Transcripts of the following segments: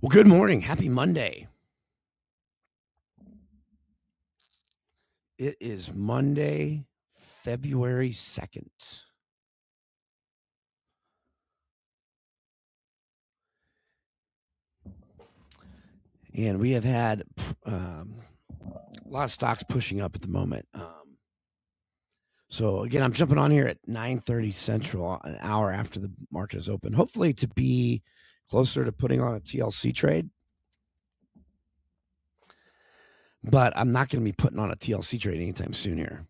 Well, good morning. Happy Monday. It is Monday, February 2nd. And we have had a lot of stocks pushing up at the moment. So again, I'm jumping on here at 9:30 Central, an hour after the market is open, hopefully to be closer to putting on a TLC trade. But I'm not going to be putting on a TLC trade anytime soon here.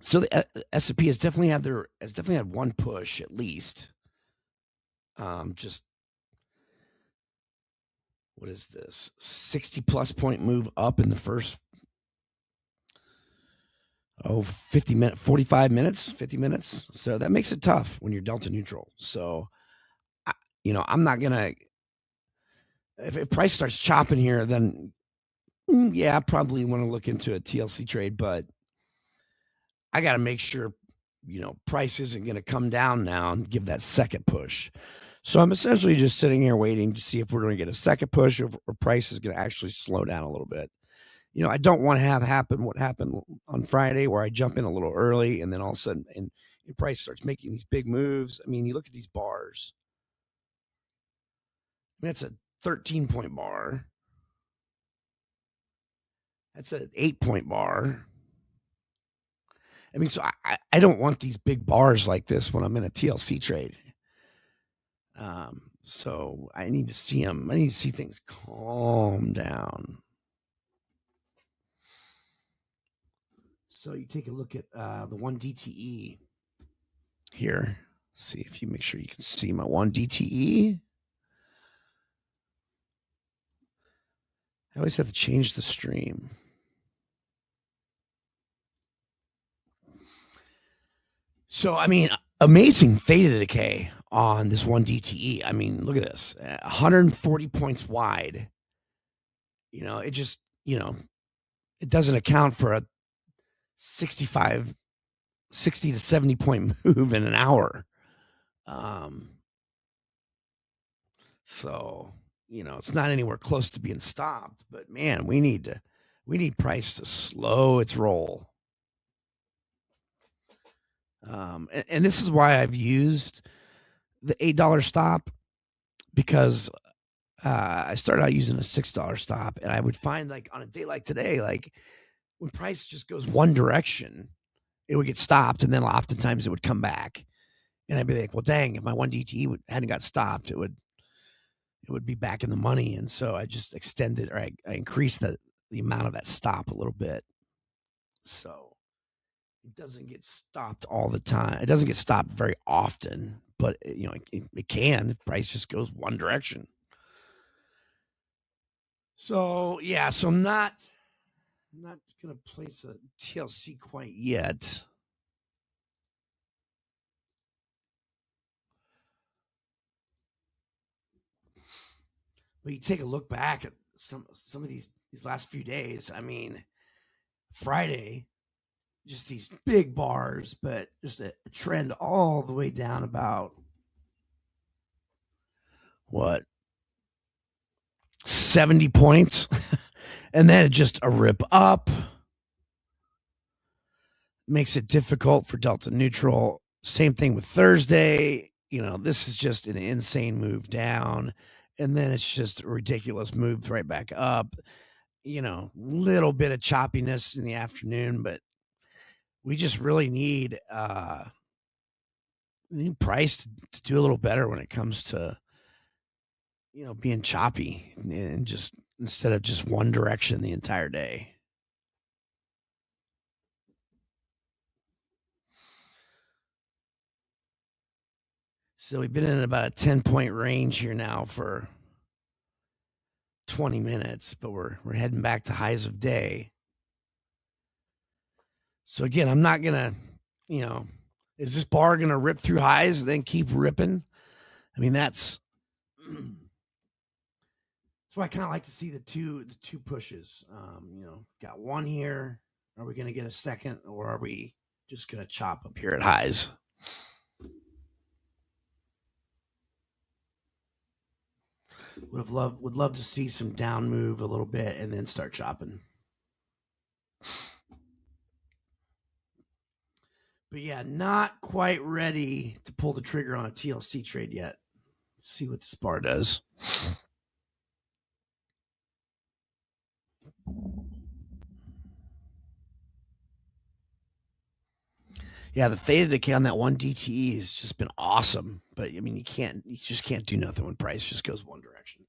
So the S&P has definitely had one push at least. Just what is this 60 plus point move up in the first 50 minutes 45 minutes 50 minutes, so that makes it tough when you're delta neutral. So I'm not gonna, if price starts chopping here, then yeah, I probably want to look into a TLC trade, but I got to make sure price isn't going to come down now and give that second push. So I'm essentially just sitting here waiting to see if we're going to get a second push, or price is going to actually slow down a little bit. I don't want to have happen what happened on Friday, where I jump in a little early and then all of a sudden and price starts making these big moves. I mean, you look at these bars. I mean, that's a 13-point bar. That's an 8-point bar. I mean, so I don't want these big bars like this when I'm in a TLC trade. So I need to see them. I need to see things calm down. So you take a look at the 1 DTE here. See if you make sure you can see my 1 DTE. I always have to change the stream. So, I mean, amazing theta decay on this 1 DTE. I mean, look at this, 140 points wide. It just, it doesn't account for a 60 to 70 point move in an hour. So, it's not anywhere close to being stopped, but man, we need price to slow its roll. And this is why I've used the $8 stop, because I started out using a $6 stop, and I would find, like, on a day like today, like when price just goes one direction, it would get stopped, and then oftentimes it would come back, and I'd be like, well, dang, if my 1 DTE hadn't got stopped, it would be back in the money. And so I just extended, or I increased the amount of that stop a little bit, so it doesn't get stopped all the time. It doesn't get stopped very often, but it can if price just goes one direction. So yeah, so I'm not gonna place a TLC quite yet. But you take a look back at some of these last few days. I mean, Friday, just these big bars, but just a trend all the way down about what, 70 points, and then just a rip up. Makes it difficult for delta neutral. Same thing with Thursday. This is just an insane move down, and then it's just a ridiculous move right back up. Little bit of choppiness in the afternoon, but we just really need price to do a little better when it comes to being choppy, and just instead of just one direction the entire day. So we've been in about a 10-point range here now for 20 minutes, but we're heading back to highs of day. So again, I'm not gonna, is this bar gonna rip through highs and then keep ripping? I mean, that's why I kind of like to see the two pushes. Got one here. Are we gonna get a second, or are we just gonna chop up here at highs? Would love to see some down move a little bit and then start chopping. But yeah, not quite ready to pull the trigger on a TLC trade yet. See what this bar does. Yeah, the theta decay on that one DTE has just been awesome. But I mean, you just can't do nothing when price just goes one direction.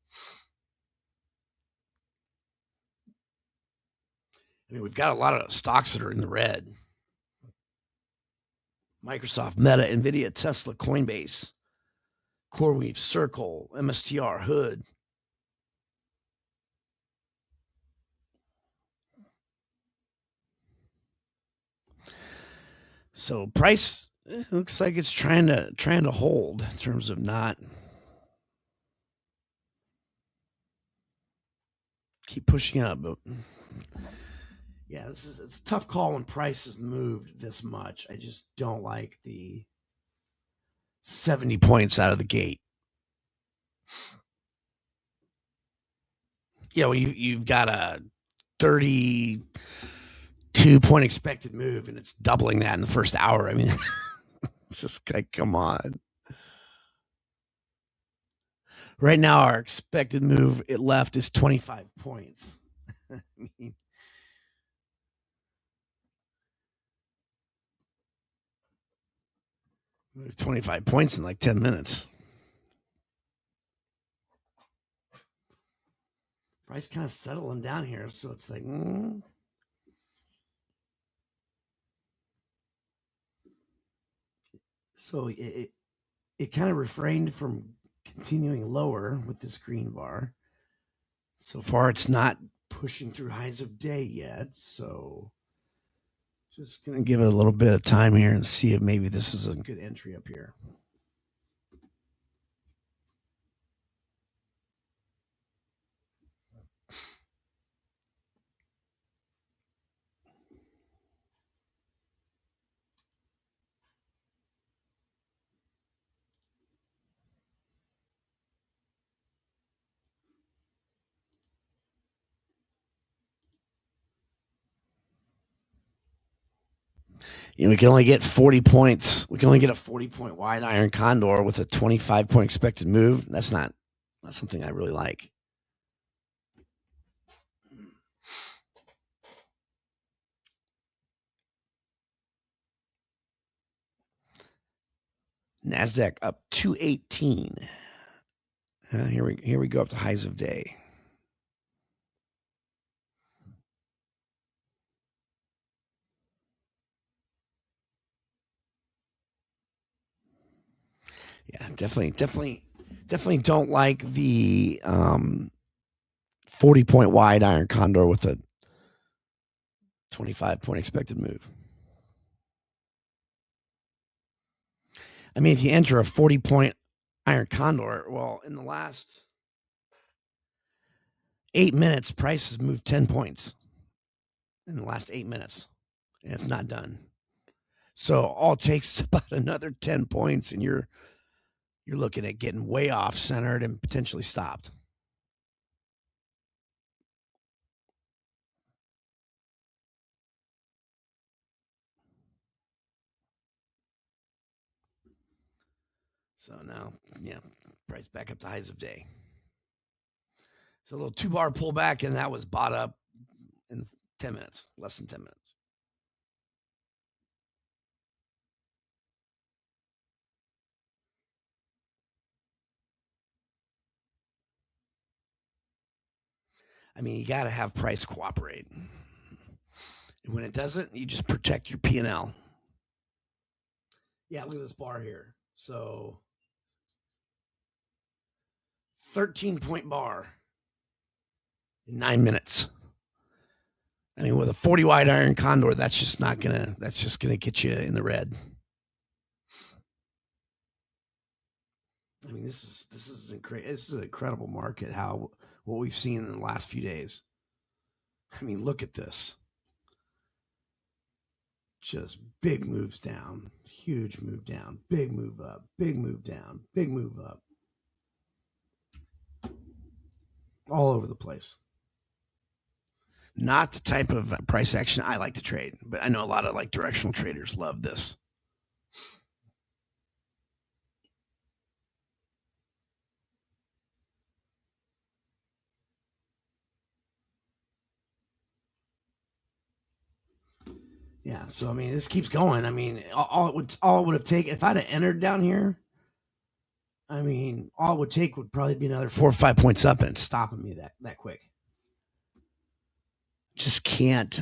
I mean, we've got a lot of stocks that are in the red. Microsoft, Meta, Nvidia, Tesla, Coinbase, CoreWeave, Circle, MSTR, Hood. So price looks like it's trying to hold in terms of not keep pushing up. But yeah, it's a tough call when price has moved this much. I just don't like the 70 points out of the gate. You know, you've got a 32-point expected move, and it's doubling that in the first hour. I mean, it's just like, come on. Right now, our expected move it left is 25 points. I mean, move 25 points in like 10 minutes. Price kind of settling down here, so it's like, so it kind of refrained from continuing lower with this green bar. So far, it's not pushing through highs of day yet. So just going to give it a little bit of time here and see if maybe this is a good entry up here. You know, we can only get 40 points. We can only get a 40-point wide iron condor with a 25-point expected move. That's something I really like. NASDAQ up 218. Here we go up to highs of day. Yeah, definitely don't like the 40-point wide iron condor with a 25-point expected move. I mean, if you enter a 40-point iron condor, well, in the last 8 minutes, price has moved 10 points in the last 8 minutes, and it's not done. So all it takes is about another 10 points, and you're looking at getting way off centered and potentially stopped. So now, yeah, price back up to highs of day. So a little 2-bar pullback, and that was bought up in 10 minutes, less than 10 minutes. I mean, you got to have price cooperate. And when it doesn't, you just protect your P&L. Yeah, look at this bar here. So 13-point bar in 9 minutes. I mean, with a 40 wide iron condor, that's just gonna get you in the red. I mean, this is an incredible market. What we've seen in the last few days. I mean, look at this. Just big moves down, huge move down, big move up, big move down, big move up. all over the place. Not the type of price action I like to trade, but I know a lot of like directional traders love this. Yeah, so I mean, this keeps going. I mean, all it would have taken if I'd have entered down here. I mean, all it would take would probably be another 4 or 5 points up and stopping me that quick. Just can't.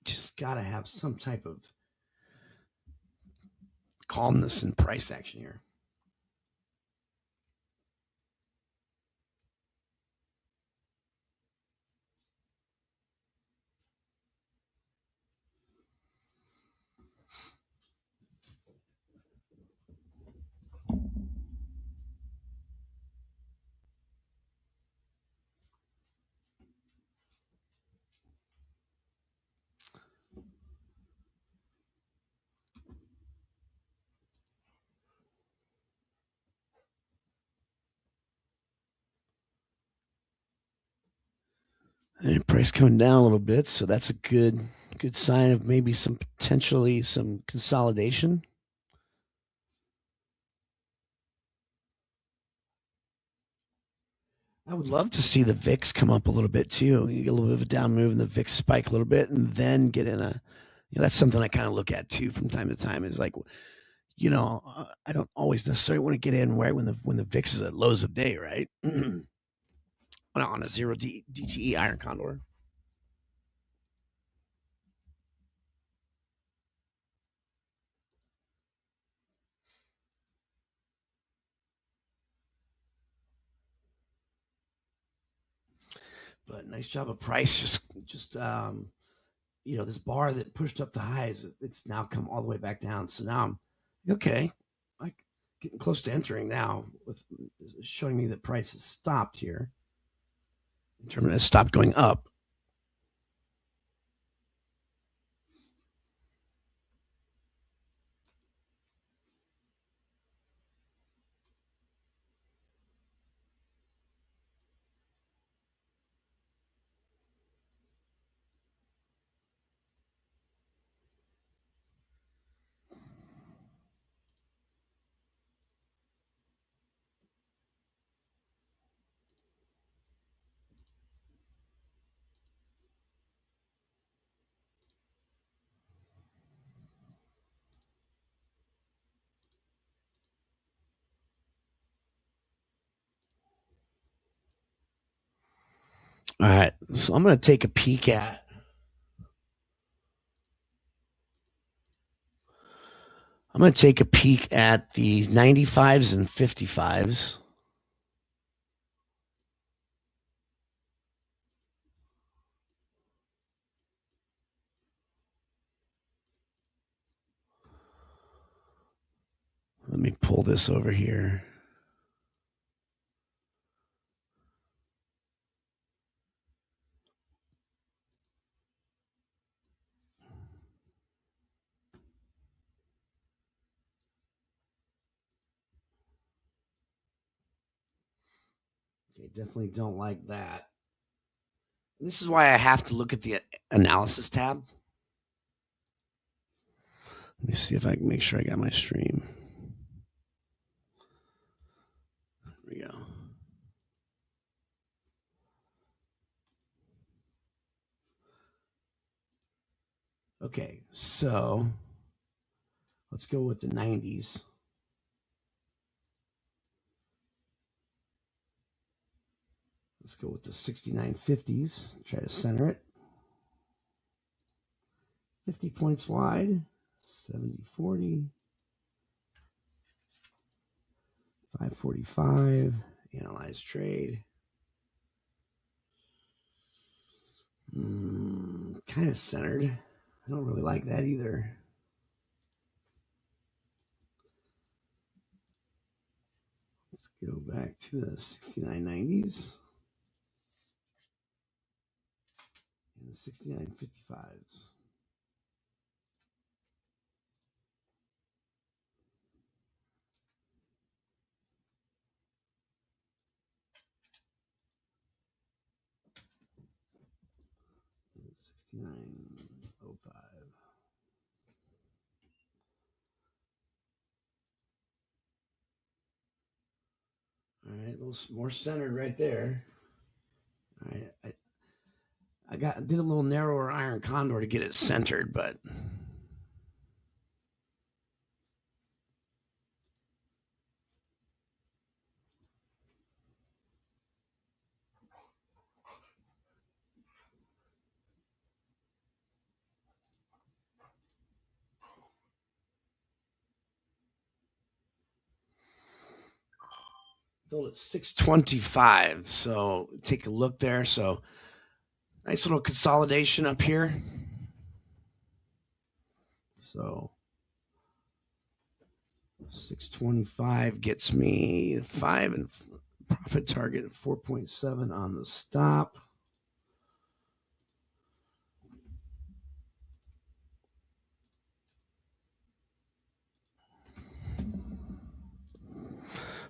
Just gotta have some type of calmness and price action here. And price coming down a little bit, so that's a good sign of maybe some potentially some consolidation. I would love to see the VIX come up a little bit too. You get a little bit of a down move and the VIX spike a little bit, and then get in a. That's something I kind of look at too from time to time. Is like, I don't always necessarily want to get in right when the VIX is at lows of day, right? On a zero DTE iron condor. But nice job of price. Just this bar that pushed up the highs, it's now come all the way back down. So now I'm okay. Like getting close to entering now with showing me that price has stopped here. In terms of has stopped going up. All right, so I'm going to take a peek at. I'm going to take a peek at the 95s and 55s. Let me pull this over here. Okay, definitely don't like that. This is why I have to look at the analysis tab. Let me see if I can make sure I got my stream. There we go. Okay, so let's go with the 90s. Let's go with the 6950s. Try to center it. 50 points wide. 70-40. 545. Analyze trade. Kind of centered. I don't really like that either. Let's go back to the 6990s and the 6955s. 69.05. All right, a little more centered right there. All right, I did a little narrower iron condor to get it centered, but sold at 625. So take a look there. So nice little consolidation up here. So 625 gets me 5 and profit target 4.7 on the stop.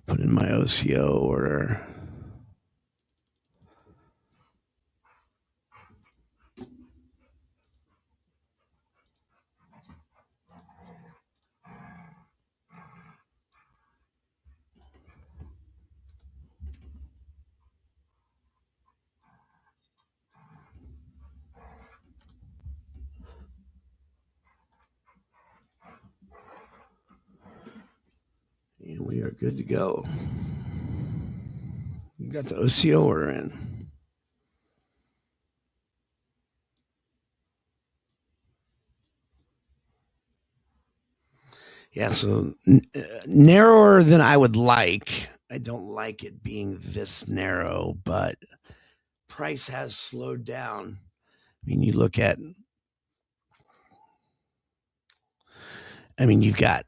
Put in my OCO order. And we are good to go. We got the OCO order in. Yeah, so narrower than I would like. I don't like it being this narrow, but price has slowed down. I mean, you look at, you've got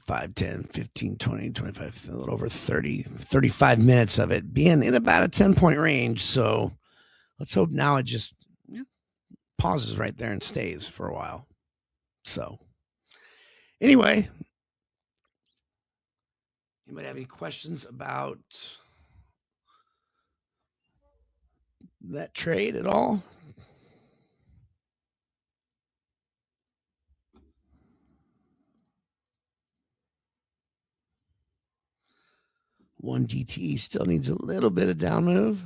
5, 10, 15, 20, 25, a little over 30, 35 minutes of it being in about a 10-point range. So let's hope now it just pauses right there and stays for a while. So anyway, you might have any questions about that trade at all? One DTE still needs a little bit of down move.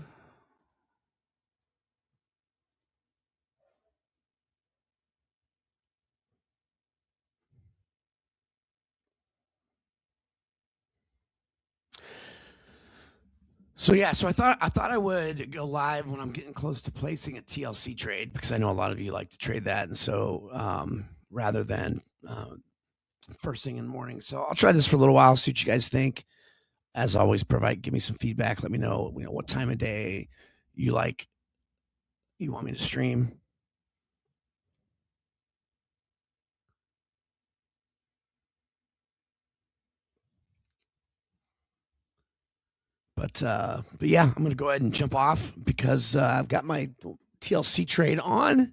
So yeah, so I thought I would go live when I'm getting close to placing a TLC trade because I know a lot of you like to trade that, and so rather than first thing in the morning, so I'll try this for a little while, see what you guys think. As always, give me some feedback. Let me know, what time of day you want me to stream. But yeah, I'm gonna go ahead and jump off because I've got my TLC trade on.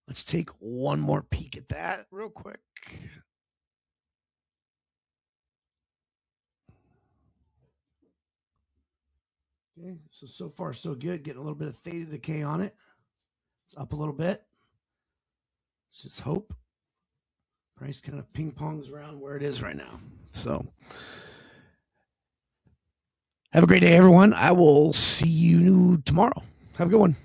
Let's take one more peek at that real quick. Okay, so far so good. Getting a little bit of theta decay on it. It's up a little bit. Let's just hope. Price kind of ping pongs around where it is right now. So have a great day, everyone. I will see you tomorrow. Have a good one.